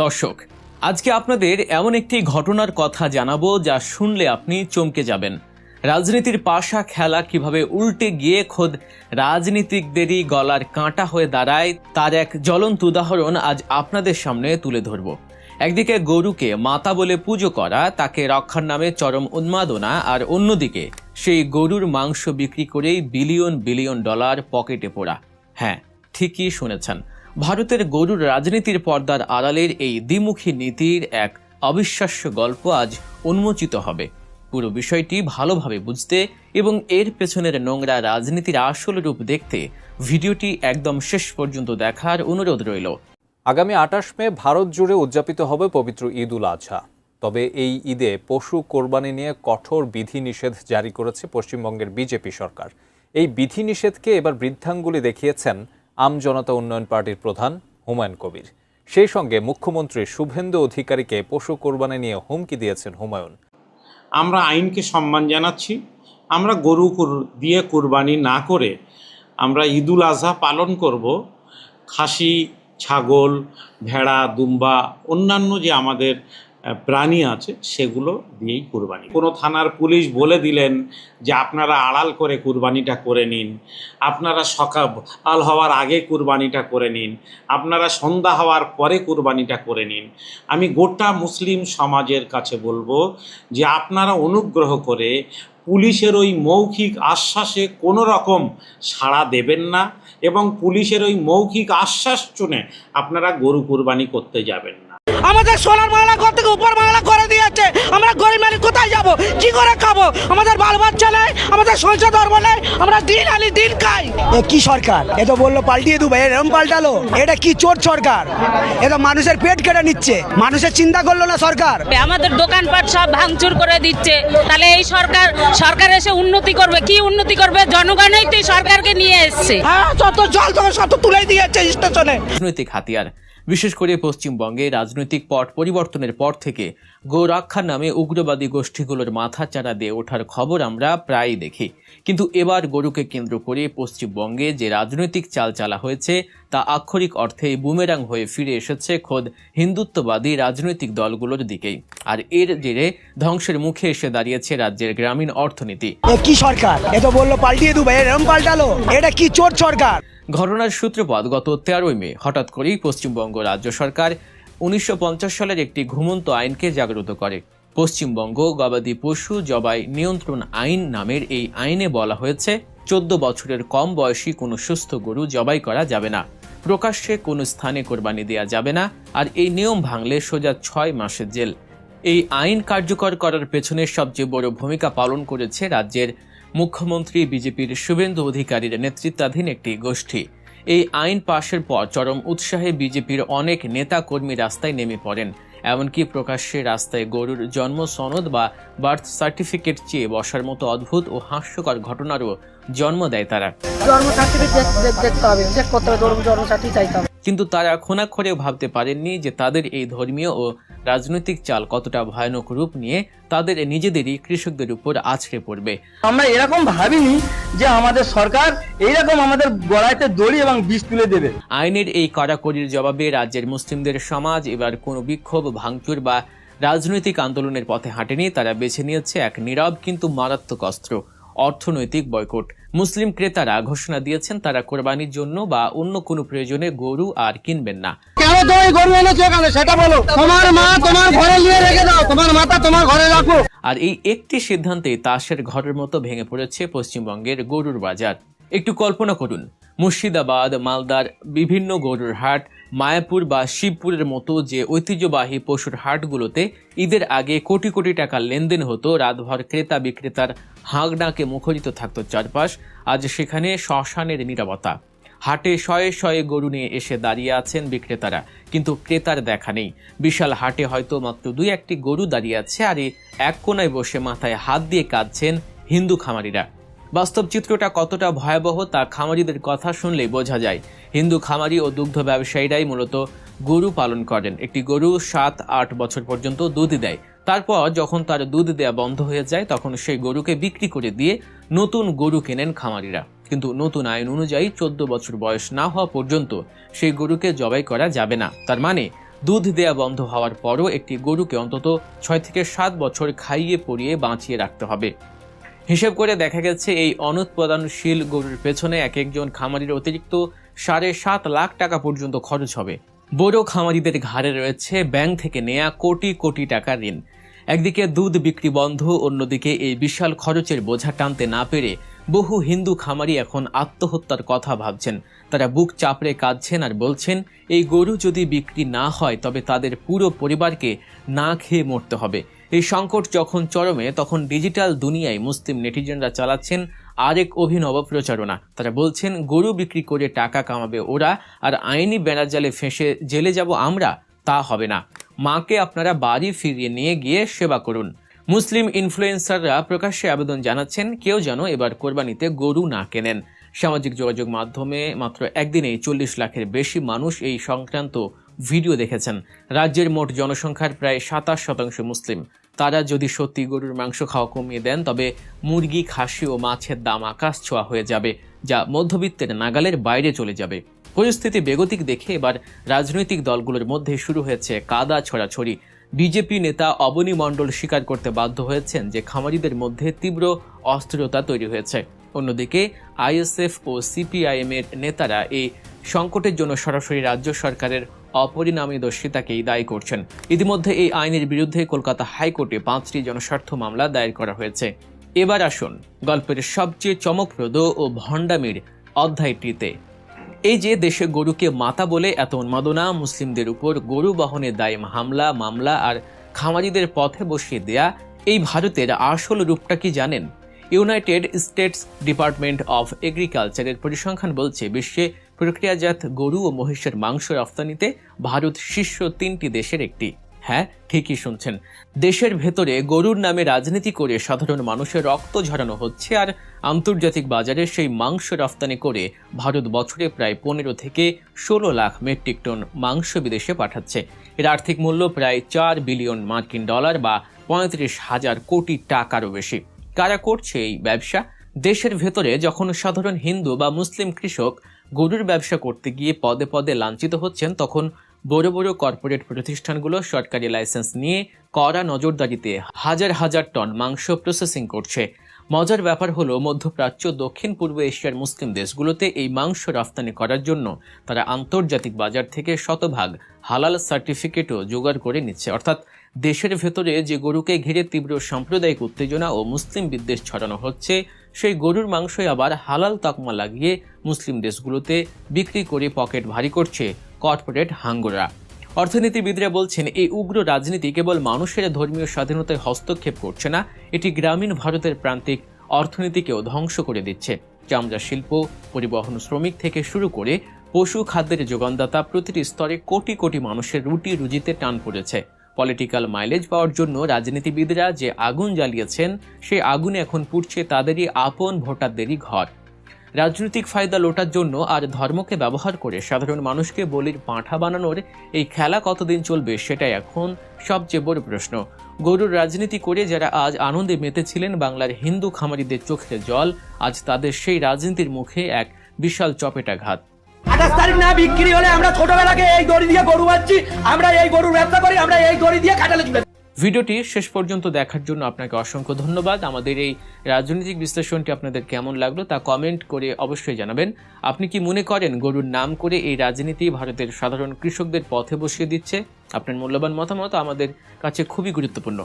দর্শক, আজকে আপনাদের এমন একটি ঘটনার কথা জানাবো যা শুনলে আপনি চমকে যাবেন। রাজনীতির পাশা খেলা কিভাবে উল্টে গিয়ে খোদ রাজনীতিকদেরই গলার কাঁটা হয়ে দাঁড়ায় তার এক জ্বলন্ত উদাহরণ আজ আপনাদের সামনে তুলে ধরব। একদিকে গরুকে মাতা বলে পুজো করা, তাকে রক্ষার নামে চরম উন্মাদনা, আর অন্যদিকে সেই গরুর মাংস বিক্রি করেই বিলিয়ন বিলিয়ন ডলার পকেটে পোড়া। হ্যাঁ, ঠিকই শুনেছেন, ভারতের গরুর রাজনীতির পর্দার আড়ালের এই দ্বিমুখী নীতির এক অবিশ্বাস্য গল্প আজ উন্মোচিত হবে। পুরো বিষয়টি ভালোভাবে বুঝতে এবং এর পেছনের নোংরা রাজনীতির আসল রূপ দেখতে ভিডিওটি একদম শেষ পর্যন্ত দেখার অনুরোধ রইল। আগামী ২৮ মে ভারত জুড়ে উদযাপিত হবে পবিত্র ঈদ উল আজহা। তবে এই ঈদে পশু কোরবানি নিয়ে কঠোর বিধিনিষেধ জারি করেছে পশ্চিমবঙ্গের বিজেপি সরকার। এই বিধিনিষেধকে এবার বৃদ্ধাঙ্গুলি দেখিয়েছেন আমজনতা উন্নয়ন পার্টির প্রধান হুমায়ুন কবির। সেই সঙ্গে মুখ্যমন্ত্রী শুভেন্দু অধিকারীকে পশু কোরবানি নিয়ে হুমকি দিয়েছেন হুমায়ুন। আমরা আইনকে সম্মান জানাচ্ছি। আমরা গরু দিয়ে কোরবানি না করে আমরা ঈদ উল আজহা পালন করব খাসি, ছাগল, ভেড়া, দুম্বা, অন্যান্য যে আমাদের প্রাণী আছে সেগুলো দিয়েই কুরবানি। কোনো থানার পুলিশ বলে দিলেন যে আপনারা আড়াল করে কুরবানিটা করে নিন, আপনারা সকাল হওয়ার আগে কুরবানিটা করে নিন, আপনারা সন্ধ্যা হওয়ার পরে কুরবানিটা করে নিন। আমি গোটা মুসলিম সমাজের কাছে বলবো যে আপনারা অনুগ্রহ করে পুলিশের ওই মৌখিক আশ্বাসে কোনো রকম সাড়া দেবেন না এবং পুলিশের ওই মৌখিক আশ্বাস শুনে আপনারা গরু কুরবানি করতে যাবেন না। আমাদের সোনার বাংলা ঘর থেকে উপর বাংলা করে দিয়েছে। আমরা গরিব মানুষ কোথায় যাব, কি করে খাবো? আমাদের বাল বাচ্চা নেই, আমাদের সংসার ধর্ম নেই, আমরা দিন আনি দিন খাই। এ কি সরকার? এ তো বললো পাল্টিয়ে দেবো, এরকম পাল্টালো। এটা কি চোর সরকার? এ তো মানুষের পেট কেটে নিচ্ছে, মানুষের চিন্তা করলো না সরকার। আমাদের দোকানপাট সব ভাঙচুর করে দিচ্ছে। তাহলে এই সরকার এসে উন্নতি করবে? কি উন্নতি করবে? জনগণই তো সরকারকে নিয়ে এসছে। হ্যাঁ, যত জল তখন সব তুলে দিয়েছে স্টেশনে। রাজনৈতিক হাতিয়ার, বিশেষ করে পশ্চিমবঙ্গে রাজনৈতিক পট পরিবর্তনের পর থেকে গো রক্ষার নামে উগ্রবাদী গোষ্ঠীগুলোর মাথা চাড়া দিয়ে ওঠার খবর আমরা প্রায়ই দেখি। কিন্তু এবার গরুকে কেন্দ্র করে পশ্চিমবঙ্গে যে রাজনৈতিক চাল চালা হয়েছে তা আক্ষরিক অর্থে বুমেরাং হয়ে ফিরে এসেছে খোদ হিন্দুত্ববাদী রাজনৈতিক দলগুলোর দিকেই। আর এর জেরে ধ্বংসের মুখে এসে দাঁড়িয়েছে রাজ্যের গ্রামীণ অর্থনীতি। এ কি সরকার? এ তো বললো পাল্টিয়ে দেবো, এরকম পাল্টালো। এটা কি চোর সরকার? ঘটনার সূত্রপাত গত 13 মে। হঠাৎ করেই পশ্চিমবঙ্গ রাজ্য সরকার 1950 সালের একটি ঘুমন্ত আইনকে জাগ্রত করে। পশ্চিমবঙ্গ গবাদি পশু জবাই নিয়ন্ত্রণ আইন নামের এই আইনে বলা হয়েছে 14 বছরের কম বয়সী কোনো সুস্থ গরু জবাই করা যাবে না, প্রকাশ্যে কোনো স্থানে কোরবানি দেওয়া যাবে না, আর এই নিয়ম ভাঙলে সোজা 6 মাসের জেল। এই আইন কার্যকর করার পেছনে সবচেয়ে বড় ভূমিকা পালন করেছে রাজ্যের মুখ্যমন্ত্রী বিজেপির শুভেন্দু অধিকারীর নেতৃত্বাধীন একটি গোষ্ঠী। এই আইন পাশের পর চরম উৎসাহে বিজেপির অনেক নেতা কর্মী রাস্তায় নেমে পড়েন। এমনকি প্রকাশ্যে রাস্তায় গরুর জন্ম সনদ বা বার্থ সার্টিফিকেট চেয়ে বসার মতো অদ্ভুত ও হাস্যকর ঘটনারও জন্ম দেয় তারা। কিন্তু তারা ক্ষণাক্ষরেও ভাবতে পারেননি যে তাদের এই ধর্মীয় ও রাজনৈতিক চাল কতটা ভয়ানক রূপ নিয়ে তাদের নিজেদেরই কৃষকদের উপর আছড়ে পড়বে। আমরা এরকম ভাবিনি যে আমাদের সরকার এইরকম আমাদের গলায় দড়ি এবং বিষ তুলে দেবে। আইনের এই কড়াকড়ির জবাবে রাজ্যের মুসলিমদের সমাজ এবার কোনো বিক্ষোভ, ভাঙচুর বা রাজনৈতিক আন্দোলনের পথে হাঁটেনি। তারা বেছে নিয়েছে এক নীরব কিন্তু মারাত্মক অস্ত্র, অর্থনৈতিক বয়কট। মুসলিম ক্রেতারা ঘোষণা দিয়েছেন তারা কোরবানির জন্য বা অন্য কোনো প্রয়োজনে গরু আর কিনবেন না। কেন তুমি গরু এনেছো কেন সেটা বলো। তোমার মা তোমার ঘরে নিয়ে রেখে দাও, তোমার মাতা তোমার ঘরে রাখো। আর এই একটি সিদ্ধান্তে তাসের ঘরের মতো ভেঙে পড়েছে পশ্চিমবঙ্গের গরুর বাজার। একটু কল্পনা করুন, মুর্শিদাবাদ, মালদার বিভিন্ন গরুর হাট, মায়াপুর বা শিবপুরের মতো যে ঐতিহ্যবাহী পশুর হাটগুলোতে ঈদের আগে কোটি কোটি টাকার লেনদেন হতো, রাতভর ক্রেতা বিক্রেতার হাঁকডাকে মুখরিত থাকতো চারপাশ। আজ সেখানে শ্মশানের নীরবতা। হাটে শয়ে শয়ে গরু নিয়ে এসে দাঁড়িয়ে আছেন বিক্রেতারা, কিন্তু ক্রেতার দেখা নেই। বিশাল হাটে হয়তো মাত্র 2-1টি গরু দাঁড়িয়ে আছে, আর এক কোনায় বসে মাথায় হাত দিয়ে কাঁদছেন হিন্দু খামারিরা। বাস্তব চিত্রটা কতটা ভয়াবহ তা খামারিদের কথা শুনলেই বোঝা যায়। হিন্দু খামারি ও দুগ্ধ ব্যবসায়ীরাই মূলত গরু পালন করেন। একটি গরু 7-8 বছর পর্যন্ত দুধ দেয়। তারপর যখন তার দুধ দেয়া বন্ধ হয়ে যায় তখন সেই গরুকে বিক্রি করে দিয়ে নতুন গরু কেনেন খামারিরা। কিন্তু নতুন আইন অনুযায়ী 14 বছর বয়স না হওয়া পর্যন্ত সেই গরুকে জবাই করা যাবে না। তার মানে দুধ দেয়া বন্ধ হওয়ার পরও একটি গরুকে অন্তত 6 থেকে 7 বছর খাইয়ে পরিয়ে বাঁচিয়ে রাখতে হবে। হিসেব করে দেখা গেছে এই অনুৎপাদনশীল গরুর পেছনে এক একজন খামারির অতিরিক্ত 7.5 লাখ টাকা পর্যন্ত খরচ হবে। বড় খামারিদের ঘাড়ে রয়েছে ব্যাংক থেকে নেয়া কোটি কোটি টাকার ঋণ। একদিকে দুধ বিক্রি বন্ধ, অন্যদিকে এই বিশাল খরচের বোঝা টানতে না পেরে বহু হিন্দু খামারি এখন আত্মহত্যার কথা ভাবছেন। তারা বুক চাপড়ে কাঁদছেন আর বলছেন, এই গরু যদি বিক্রি না হয় তবে তাদের পুরো পরিবারকে না খেয়ে মরতে হবে। এই সংকট যখন চরমে, তখন ডিজিটাল দুনিয়ায় মুসলিম নেটিজেনরা চালাচ্ছেন আরেক অভিনব প্রচারণা। তারা বলছেন, গরু বিক্রি করে টাকা কামাবে ওরা, আর আইনি বেড়াজালে ফেঁসে জেলে যাব আমরা, তা হবে না। মাকে আপনারা বাড়ি ফিরিয়ে নিয়ে গিয়ে সেবা করুন। মুসলিম ইনফ্লুয়েন্সাররা প্রকাশ্যে আবেদন জানাচ্ছেন, কেউ যেন এবার কোরবানিতে গরু না কেনেন। সামাজিক যোগাযোগ মাধ্যমে মাত্র একদিনেই 40 লাখের বেশি মানুষ এই সংক্রান্ত ভিডিও দেখেছেন। রাজ্যের মোট জনসংখ্যার প্রায় 27% মুসলিম। তারা যদি সত্যি গরুর মাংস খাওয়া কমিয়ে দেন তবে মুরগি, খাসি ও মাছের দাম আকাশ ছোঁয়া হয়ে যাবে, যা মধ্যবিত্তের নাগালের বাইরে চলে যাবে। পরিস্থিতি বেগতিক দেখে এবার রাজনৈতিক দলগুলোর মধ্যে শুরু হয়েছে কাদা ছড়াছড়ি। বিজেপি নেতা অবনী মণ্ডল স্বীকার করতে বাধ্য হয়েছেন যে খামারিদের মধ্যে তীব্র অস্থিরতা তৈরি হয়েছে। অন্যদিকে আইএসএফ ও সিপিআইএম এর নেতারা এই সংকটের জন্য সরাসরি রাজ্য সরকারের অপরিণামদর্শিতাকেই দায়ী করছেন। ইতিমধ্যে এই আইনের বিরুদ্ধে কলকাতা হাইকোর্টে 5টি জনস্বার্থ মামলা দায়ের করা হয়েছে। এবার আসুন গল্পের সবচেয়ে চমকপ্রদ ও ভণ্ডামির অধ্যায়টিতে। এই যে দেশে গরুকে মাতা বলে এত উন্মাদনা, মুসলিমদের উপর গরু বহনের দায়ে হামলা, মামলা আর খামারিদের পথে বসিয়ে দেয়া, এই ভারতের আসল রূপটা কি জানেন? ইউনাইটেড স্টেটস ডিপার্টমেন্ট অফ এগ্রিকালচারের পরিসংখ্যান বলছে, বিশ্বে প্রক্রিয়াজাত গরু ও মহিষের মাংস রফতানিতে ভারত শীর্ষ 3টি দেশের একটি। হ্যাঁ, ঠিকই শুনছেন, দেশের ভেতরে গরুর নামে রাজনীতি করে সাধারণ মানুষের রক্ত ঝরানো হচ্ছে, আর আন্তর্জাতিক বাজারে সেই মাংস রফতানি করে ভারত বছরে প্রায় 15 থেকে 16 লাখ মেট্রিক টন মাংস বিদেশে পাঠাচ্ছে। এর আর্থিক মূল্য প্রায় 4 বিলিয়ন মার্কিন ডলার বা 35,000 কোটি টাকারও বেশি। কারা করছে এই ব্যবসা? দেশের ভেতরে যখন সাধারণ হিন্দু বা মুসলিম কৃষক গরুর ব্যবসা করতে গিয়ে পদে পদে লাঞ্ছিত হচ্ছেন, তখন বড় বড় কর্পোরেট প্রতিষ্ঠানগুলো সরকারি লাইসেন্স নিয়ে কড়া নজরদারিতে হাজার হাজার টন মাংস প্রসেসিং করছে। মজার ব্যাপার হলো, মধ্যপ্রাচ্য, দক্ষিণ পূর্ব এশিয়ার মুসলিম দেশগুলোতে এই মাংস রফতানি করার জন্য তারা আন্তর্জাতিক বাজার থেকে শতভাগ হালাল সার্টিফিকেটও জোগাড় করে নিচ্ছে। অর্থাৎ দেশের ভেতরে যে গরুকে ঘিরে তীব্র সাম্প্রদায়িক উত্তেজনা ও মুসলিম বিদ্বেষ ছড়ানো হচ্ছে, সেই গরুর মাংসই আবার হালাল তকমা লাগিয়ে মুসলিম দেশগুলোতে বিক্রি করে পকেট ভারী করছে কর্পোরেট হাঙ্গররা। অর্থনীতিবিদরা বলছেন, এই উগ্র রাজনীতি কেবল মানুষের ধর্মীয় স্বাধীনতায় হস্তক্ষেপ করছে না, এটি গ্রামীণ ভারতের প্রান্তিক অর্থনীতিকেও ধ্বংস করে দিচ্ছে। চামড়া শিল্প, পরিবহন শ্রমিক থেকে শুরু করে পশু খাদ্যের যোগানদাতা, প্রতিটি স্তরে কোটি কোটি মানুষের রুটি রুজিতে টান পড়েছে। পলিটিক্যাল মাইলেজ পাওয়ার জন্য রাজনীতিবিদরা যে আগুন জ্বালিয়েছেন, সেই আগুনে এখন পুড়ছে তাদেরই আপন ভোটারদেরই ঘর। রাজনৈতিক ফায়দা লোটার জন্য আর ধর্মকে ব্যবহার করে সাধারণ মানুষকে বলির পাঁঠা বানানোর এই খেলা কতদিন চলবে, সেটাই এখন সবচেয়ে বড় প্রশ্ন। গরুর রাজনীতি করে যারা আজ আনন্দে মেতেছিলেন বাংলার হিন্দু খামারিদের চোখের জল, আজ তাদের সেই রাজনীতির মুখে এক বিশাল চপেটাঘাত। 28 তারিখ না বিক্রি হলে আমরা ছোটবেলাকে এই দড়ি দিয়ে গরু বাঁধছি, আমরা এই গরুর ব্যবসা করি, আমরা এই দড়ি দিয়ে কাটালে চলে। ভিডিওটি শেষ পর্যন্ত দেখার জন্য আপনাকে অসংখ্য ধন্যবাদ। আমাদের এই রাজনৈতিক বিশ্লেষণটি আপনাদের কেমন লাগলো তা কমেন্ট করে অবশ্যই জানাবেন। আপনি কি মনে করেন গরুর নাম করে এই রাজনীতি ভারতের সাধারণ কৃষকদের পথে বসিয়ে দিচ্ছে? আপনার মূল্যবান মতামত আমাদের কাছে খুবই গুরুত্বপূর্ণ।